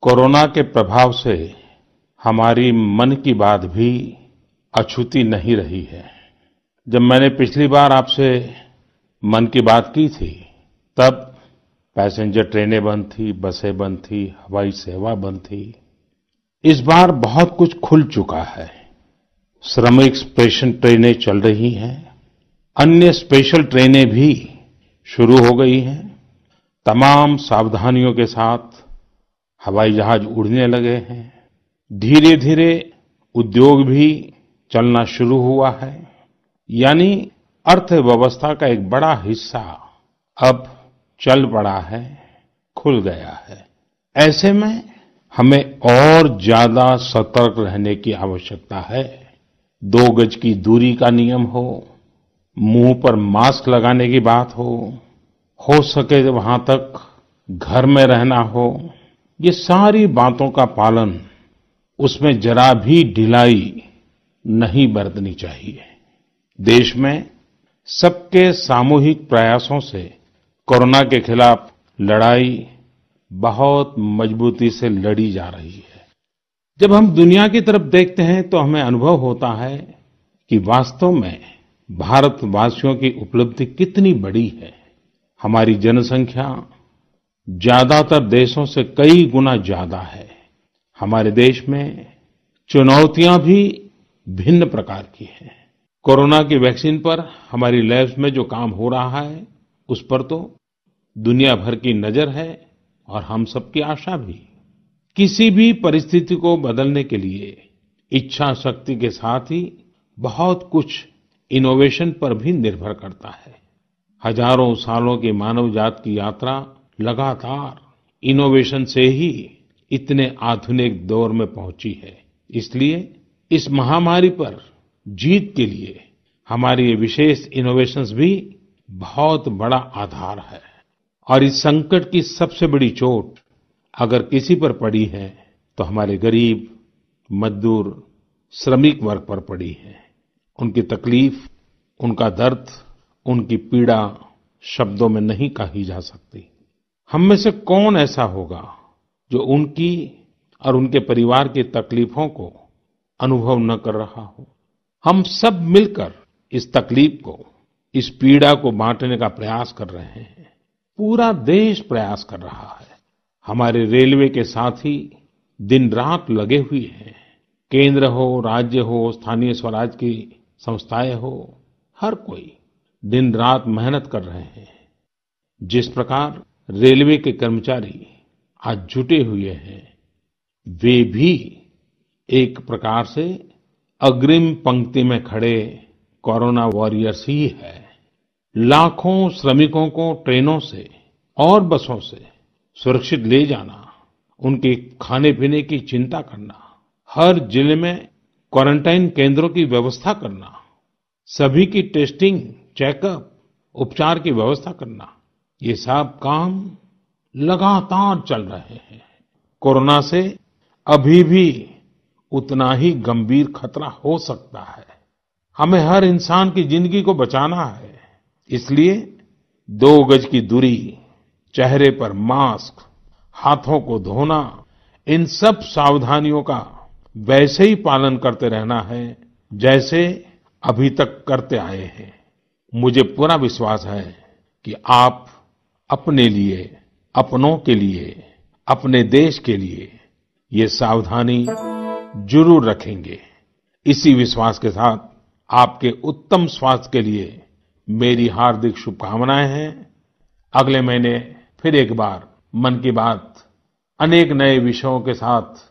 Corona के प्रभाव से हमारी मन की बात भी अछूती नहीं रही है। जब मैंने पिछली बार आपसे मन की बात की थी, तब पैसेंजर ट्रेनें बंद थी, बसें बंद थी, हवाई सेवा बंद थी। इस बार बहुत कुछ खुल चुका है। श्रमिक स्पेशल ट्रेनें चल रही हैं, अन्य स्पेशल ट्रेनें भी शुरू हो गई हैं। तमाम सावधानियों के साथ हवाई जहाज उड़ने लगे हैं। धीरे धीरे उद्योग भी चलना शुरू हुआ है, यानी अर्थव्यवस्था का एक बड़ा हिस्सा अब चल पड़ा है, खुल गया है। ऐसे में हमें और ज्यादा सतर्क रहने की आवश्यकता है। 2 गज की दूरी का नियम हो, मुंह पर मास्क लगाने की बात हो सके तो वहां तक घर में रहना हो, ये सारी बातों का पालन, उसमें जरा भी ढिलाई नहीं बरतनी चाहिए। देश में सबके सामूहिक प्रयासों से कोरोना के खिलाफ लड़ाई बहुत मजबूती से लड़ी जा रही है। जब हम दुनिया की तरफ देखते हैं तो हमें अनुभव होता है कि वास्तव में भारतवासियों की उपलब्धि कितनी बड़ी है। हमारी जनसंख्या ज्यादातर देशों से कई गुना ज्यादा है। हमारे देश में चुनौतियां भी भिन्न प्रकार की हैं। कोरोना की वैक्सीन पर हमारी लैब्स में जो काम हो रहा है, उस पर तो दुनिया भर की नजर है और हम सबकी आशा भी। किसी भी परिस्थिति को बदलने के लिए इच्छा शक्ति के साथ ही बहुत कुछ इनोवेशन पर भी निर्भर करता है। हजारों सालों की मानव जात की यात्रा लगातार इनोवेशन से ही इतने आधुनिक दौर में पहुंची है। इसलिए इस महामारी पर जीत के लिए हमारी ये विशेष इनोवेशंस भी बहुत बड़ा आधार है। और इस संकट की सबसे बड़ी चोट अगर किसी पर पड़ी है तो हमारे गरीब, मजदूर, श्रमिक वर्ग पर पड़ी है। उनकी तकलीफ, उनका दर्द, उनकी पीड़ा शब्दों में नहीं कही जा सकती। हम में से कौन ऐसा होगा जो उनकी और उनके परिवार की तकलीफों को अनुभव न कर रहा हो। हम सब मिलकर इस तकलीफ को, इस पीड़ा को बांटने का प्रयास कर रहे हैं। पूरा देश प्रयास कर रहा है। हमारे रेलवे के साथी दिन रात लगे हुए हैं। केंद्र हो, राज्य हो, स्थानीय स्वराज की संस्थाएं हो, हर कोई दिन रात मेहनत कर रहे हैं। जिस प्रकार रेलवे के कर्मचारी आज जुटे हुए हैं, वे भी एक प्रकार से अग्रिम पंक्ति में खड़े कोरोना वॉरियर्स ही है। लाखों श्रमिकों को ट्रेनों से और बसों से सुरक्षित ले जाना, उनके खाने पीने की चिंता करना, हर जिले में क्वारंटाइन केंद्रों की व्यवस्था करना, सभी की टेस्टिंग, चेकअप, उपचार की व्यवस्था करना, ये सब काम लगातार चल रहे हैं। कोरोना से अभी भी उतना ही गंभीर खतरा हो सकता है। हमें हर इंसान की जिंदगी को बचाना है। इसलिए 2 गज की दूरी, चेहरे पर मास्क, हाथों को धोना, इन सब सावधानियों का वैसे ही पालन करते रहना है जैसे अभी तक करते आए हैं। मुझे पूरा विश्वास है कि आप अपने लिए, अपनों के लिए, अपने देश के लिए ये सावधानी जरूर रखेंगे। इसी विश्वास के साथ आपके उत्तम स्वास्थ्य के लिए मेरी हार्दिक शुभकामनाएं हैं। अगले महीने फिर एक बार मन की बात अनेक नए विषयों के साथ